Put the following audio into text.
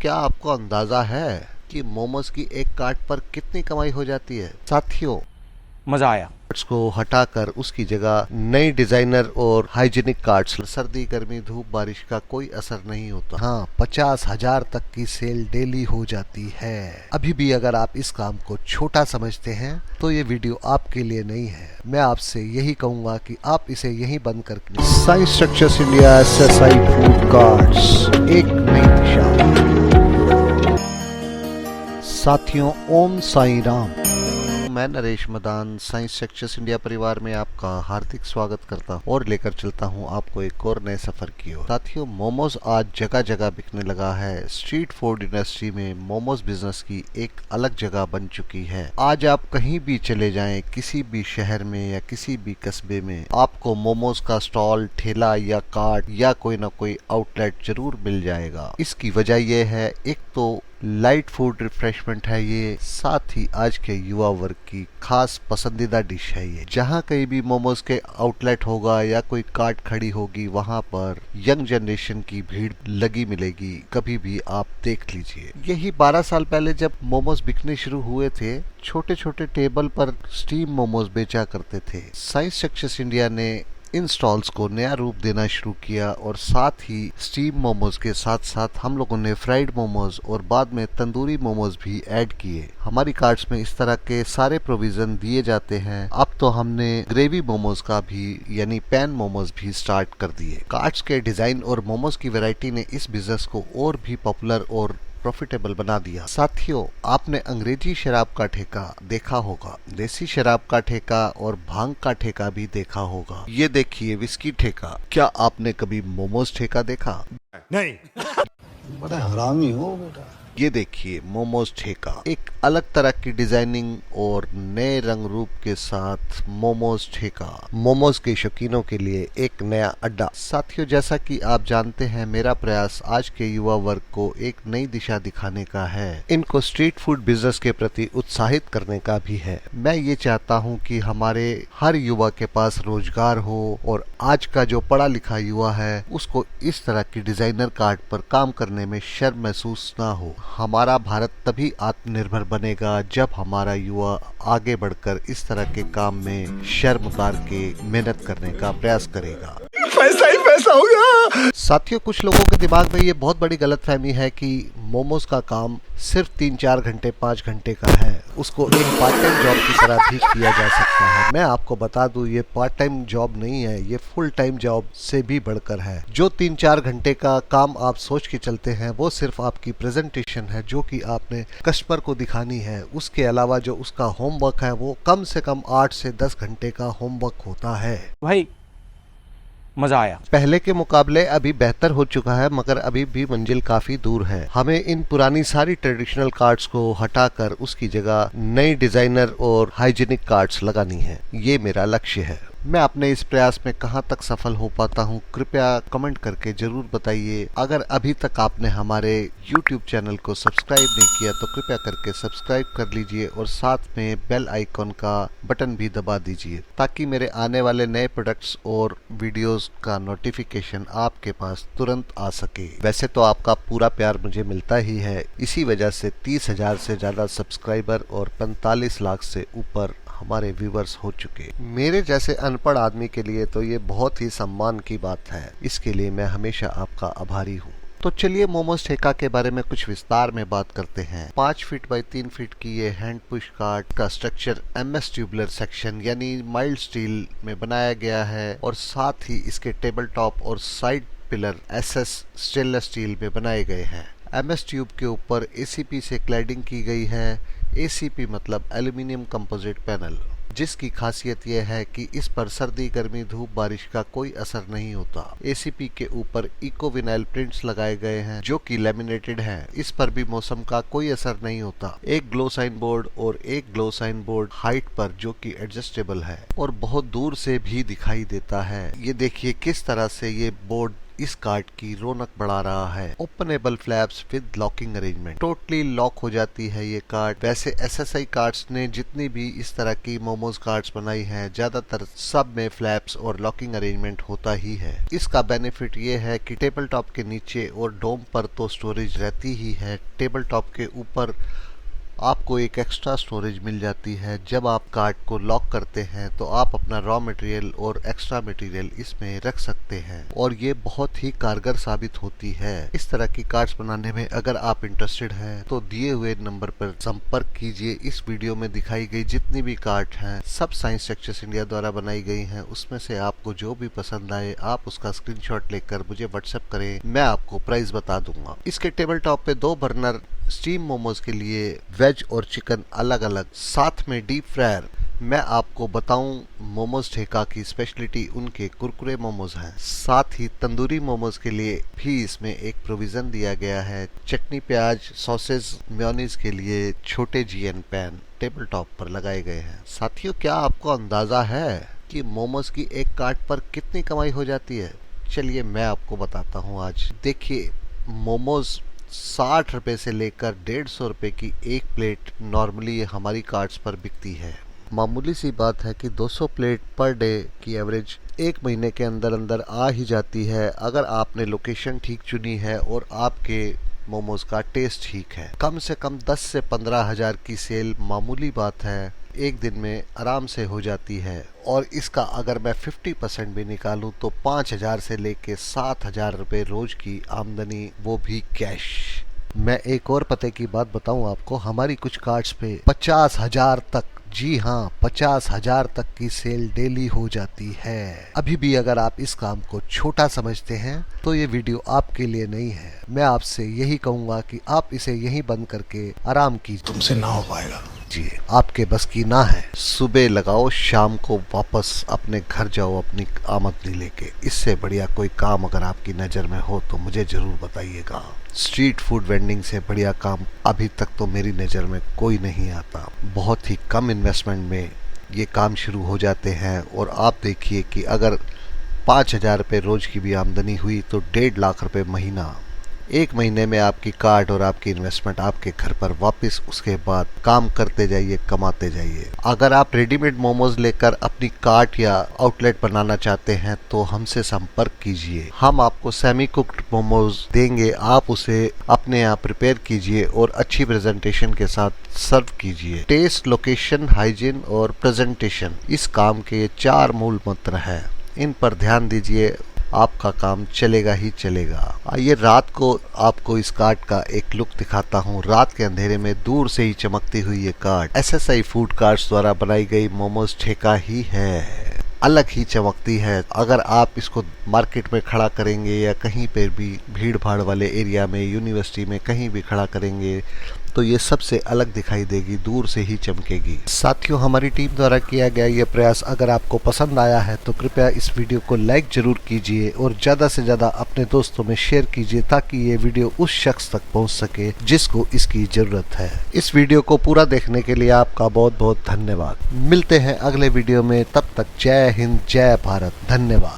क्या आपको अंदाजा है कि मोमोज की एक कार्ट पर कितनी कमाई हो जाती है? साथियों, मजा आया। कार्ट्स को हटाकर उसकी जगह नई डिजाइनर और हाइजीनिक कार्ट्स। सर्दी गर्मी धूप बारिश का कोई असर नहीं होता। हाँ, 50,000 तक की सेल डेली हो जाती है। अभी भी अगर आप इस काम को छोटा समझते हैं तो ये वीडियो आपके लिए नहीं है। मैं आपसे यही कहूंगा कि आप इसे यहीं बंद करके Sai structures India SSI food carts, एक नई दिशा। साथियों, ओम साई राम। मैं Naresh Madan science structures India परिवार में आपका हार्दिक स्वागत करता हूं और लेकर चलता हूं आपको एक और नए सफर की ओर। साथियों, मोमोज आज जगह जगह बिकने लगा है। स्ट्रीट फूड इंडस्ट्री में मोमोज बिजनेस की एक अलग जगह बन चुकी है। आज आप कहीं भी चले जाएं, किसी भी शहर में या किसी भी कस्बे में, आपको मोमोज का स्टॉल, ठेला या कार्ट या कोई ना कोई आउटलेट जरूर मिल जाएगा। इसकी वजह यह है, एक तो लाइट फूड रिफ्रेशमेंट है ये, साथ ही आज के युवा वर्ग की खास पसंदीदा डिश है ये। जहाँ कहीं भी मोमोज के आउटलेट होगा या कोई कार्ट खड़ी होगी, वहाँ पर यंग जनरेशन की भीड़ लगी मिलेगी। कभी भी आप देख लीजिए। यही 12 साल पहले जब मोमोज बिकने शुरू हुए थे, छोटे छोटे टेबल पर स्टीम मोमोज बेचा करते थे। साइंस स्ट्रक्चर्स इंडिया ने इन स्टॉल्स को नया रूप देना शुरू किया और साथ ही स्टीम मोमोज के साथ साथ हम लोगों ने फ्राइड मोमोज और बाद में तंदूरी मोमोज भी ऐड किए। हमारी कार्ट्स में इस तरह के सारे प्रोविजन दिए जाते हैं। अब तो हमने ग्रेवी मोमोज का भी यानी पैन मोमोज भी स्टार्ट कर दिए। कार्ट्स के डिजाइन और मोमोज की वैरायटी ने इस बिजनेस को और भी पॉपुलर और प्रॉफिटेबल बना दिया। साथियों, आपने अंग्रेजी शराब का ठेका देखा होगा, देसी शराब का ठेका और भांग का ठेका भी देखा होगा। ये देखिए विस्की ठेका। क्या आपने कभी मोमोज ठेका देखा? नहीं। बड़ा हरामी हो बेटा। ये देखिए मोमोज ठेका, एक अलग तरह की डिजाइनिंग और नए रंग रूप के साथ मोमोज ठेका, मोमोज के शौकीनों के लिए एक नया अड्डा। साथियों, जैसा कि आप जानते हैं, मेरा प्रयास आज के युवा वर्ग को एक नई दिशा दिखाने का है, इनको स्ट्रीट फूड बिजनेस के प्रति उत्साहित करने का भी है। मैं ये चाहता हूँ कि हमारे हर युवा के पास रोजगार हो और आज का जो पढ़ा लिखा युवा है उसको इस तरह की डिजाइनर कार्ड पर काम करने में शर्म महसूस ना हो। हमारा भारत तभी आत्मनिर्भर बनेगा जब हमारा युवा आगे बढ़कर इस तरह के काम में शर्म उतार के मेहनत करने का प्रयास करेगा। पैसा ही पैसा होगा। साथियों, कुछ लोगों के दिमाग में ये बहुत बड़ी गलतफहमी है कि मोमोज का काम सिर्फ 3-4 घंटे 5 घंटे का है, उसको एक पार्ट टाइम जॉब की तरह भी किया जा सकता है। मैं आपको बता दूं, ये पार्ट टाइम जॉब नहीं है, ये फुल टाइम जॉब से भी बढ़कर है। जो 3-4 घंटे का काम आप सोच के चलते हैं वो सिर्फ आपकी प्रेजेंटेशन है जो कि आपने कस्टमर को दिखानी है। उसके अलावा जो उसका होमवर्क है वो कम से कम 8 से 10 घंटे का होमवर्क होता है। भाई मजा आया। पहले के मुकाबले अभी बेहतर हो चुका है, मगर अभी भी मंजिल काफी दूर है। हमें इन पुरानी सारी ट्रेडिशनल कार्ड्स को हटाकर उसकी जगह नई डिजाइनर और हाइजीनिक कार्ड्स लगानी है। ये मेरा लक्ष्य है। मैं अपने इस प्रयास में कहां तक सफल हो पाता हूं, कृपया कमेंट करके जरूर बताइए। अगर अभी तक आपने हमारे YouTube चैनल को सब्सक्राइब नहीं किया तो कृपया करके सब्सक्राइब कर लीजिए और साथ में बेल आइकॉन का बटन भी दबा दीजिए ताकि मेरे आने वाले नए प्रोडक्ट्स और वीडियोस का नोटिफिकेशन आपके पास तुरंत आ सके। वैसे तो आपका पूरा प्यार मुझे मिलता ही है, इसी वजह से 30,000 से ज्यादा सब्सक्राइबर और 45 लाख से ऊपर हमारे व्यूवर्स हो चुके। मेरे जैसे अनपढ़ आदमी के लिए तो ये बहुत ही सम्मान की बात है। इसके लिए मैं हमेशा आपका आभारी हूँ। तो चलिए मोमोज ठेका के बारे में कुछ विस्तार में बात करते हैं। 5 फीट बाई 3 फीट की ये हैंड पुश कार्ट का स्ट्रक्चर MS ट्यूबुलर सेक्शन यानी माइल्ड स्टील में बनाया गया है और साथ ही इसके टेबल टॉप और side pillar SS stainless steel में बनाए गए हैं। MS ट्यूब के ऊपर ACP से क्लैडिंग की गई है। ACP मतलब एल्यूमिनियम कंपोजिट पैनल, जिसकी खासियत यह है कि इस पर सर्दी गर्मी धूप बारिश का कोई असर नहीं होता। ACP के ऊपर इको विनाइल प्रिंट्स लगाए गए हैं जो कि लैमिनेटेड हैं। इस पर भी मौसम का कोई असर नहीं होता। एक ग्लो साइन बोर्ड और एक ग्लो साइन बोर्ड हाइट पर जो कि एडजस्टेबल है और बहुत दूर से भी दिखाई देता है। ये देखिए किस तरह से ये बोर्ड इस कार्ट की रौनक बढ़ा रहा है। Openable flaps with locking arrangement, totally lock हो जाती है ये कार्ट। वैसे एसएसआई कार्ट्स ने जितनी भी इस तरह की मोमोज कार्ट्स बनाई हैं, ज्यादातर सब में फ्लैप्स और लॉकिंग अरेंजमेंट होता ही है। इसका बेनिफिट ये है कि टेबल टॉप के नीचे और डोम पर तो स्टोरेज रहती ही है, टेबल टॉप के ऊपर आपको एक एक्स्ट्रा स्टोरेज मिल जाती है। जब आप कार्ट को लॉक करते हैं तो आप अपना रॉ मटेरियल और एक्स्ट्रा मटेरियल इसमें रख सकते हैं और ये बहुत ही कारगर साबित होती है। इस तरह की कार्ट्स बनाने में अगर आप इंटरेस्टेड हैं तो दिए हुए नंबर पर संपर्क कीजिए। इस वीडियो में दिखाई गई जितनी भी कार्ट हैं सब साइंस सेक्शंस इंडिया द्वारा बनाई गई हैं। उसमें से आपको जो भी पसंद आए आप उसका स्क्रीनशॉट लेकर मुझे व्हाट्सएप करें, मैं आपको प्राइस बता दूंगा। इसके टेबल टॉप पे 2 बर्नर स्टीम मोमोज के लिए वेज और चिकन अलग अलग, साथ में डीप फ्रायर। मैं आपको बताऊं मोमोज ठेका की स्पेशलिटी उनके कुरकुरे मोमोज हैं। साथ ही तंदूरी मोमोज के लिए भी इसमें एक प्रोविजन दिया गया है। चटनी, प्याज, सॉसेज, मेयोनीज के लिए छोटे जीएन पैन टेबल टॉप पर लगाए गए हैं। साथियों, क्या आपको अंदाजा है कि मोमोज की एक कार्ट पर कितनी कमाई हो जाती है? चलिए मैं आपको बताता हूँ आज। देखिए, मोमोज 60 रुपए से लेकर 150 रुपए की एक प्लेट नॉर्मली हमारी कार्ट्स पर बिकती है। मामूली सी बात है कि 200 प्लेट पर डे की एवरेज एक महीने के अंदर अंदर आ ही जाती है, अगर आपने लोकेशन ठीक चुनी है और आपके मोमोज का टेस्ट ठीक है। कम से कम 10 से 15 हजार की सेल मामूली बात है, एक दिन में आराम से हो जाती है। और इसका अगर मैं 50% भी निकालूं तो 5000 से लेके 7000 रुपए रोज की आमदनी, वो भी कैश। मैं एक और पते की बात बताऊं आपको, हमारी कुछ कार्ड्स पे 50,000 तक, जी हाँ 50,000 तक की सेल डेली हो जाती है। अभी भी अगर आप इस काम को छोटा समझते हैं तो ये वीडियो आपके लिए नहीं है। मैं आपसे यही कहूंगा कि आप इसे यहीं बंद करके आराम कीजिए। तुमसे ना हो पाएगा जी, आपके बस की ना है। सुबह लगाओ, शाम को वापस अपने घर जाओ अपनी आमदनी लेके। इससे बढ़िया कोई काम अगर आपकी नज़र में हो तो मुझे ज़रूर बताइएगा। स्ट्रीट फूड वेंडिंग से बढ़िया काम अभी तक तो मेरी नज़र में कोई नहीं आता। बहुत ही कम इन्वेस्टमेंट में ये काम शुरू हो जाते हैं और आप देखिए कि अगर 5000 रुपये रोज़ की भी आमदनी हुई तो 1.5 लाख रुपये महीना, एक महीने में आपकी कार्ड और आपकी इन्वेस्टमेंट आपके घर पर वापस। उसके बाद काम करते जाइए, कमाते जाइए। अगर आप रेडीमेड मोमोज लेकर अपनी कार्ट या आउटलेट बनाना चाहते हैं तो हमसे संपर्क कीजिए। हम आपको सेमी कुक्ड मोमोज देंगे, आप उसे अपने यहाँ प्रिपेयर कीजिए और अच्छी प्रेजेंटेशन के साथ सर्व कीजिए। टेस्ट, लोकेशन, हाइजीन और प्रेजेंटेशन, इस काम के 4 मूल मंत्र हैं। इन पर ध्यान दीजिए, आपका काम चलेगा ही चलेगा। आइए रात को आपको इस कार्ट का एक लुक दिखाता हूँ। रात के अंधेरे में दूर से ही चमकती हुई ये कार्ट एसएसआई फूड कार्ट्स द्वारा बनाई गई मोमोज ठेका ही है। अलग ही चमकती है। अगर आप इसको मार्केट में खड़ा करेंगे या कहीं पर भी भीड़ भाड़ वाले एरिया में, यूनिवर्सिटी में कहीं भी खड़ा करेंगे तो ये सबसे अलग दिखाई देगी, दूर से ही चमकेगी। साथियों, हमारी टीम द्वारा किया गया ये प्रयास अगर आपको पसंद आया है तो कृपया इस वीडियो को लाइक जरूर कीजिए और ज़्यादा से ज़्यादा अपने दोस्तों में शेयर कीजिए ताकि ये वीडियो उस शख्स तक पहुंच सके जिसको इसकी ज़रूरत है। इस वीडियो को पूरा देखने के लिए आपका बहुत बहुत धन्यवाद। मिलते हैं अगले वीडियो में, तब तक जय हिंद, जय भारत, धन्यवाद।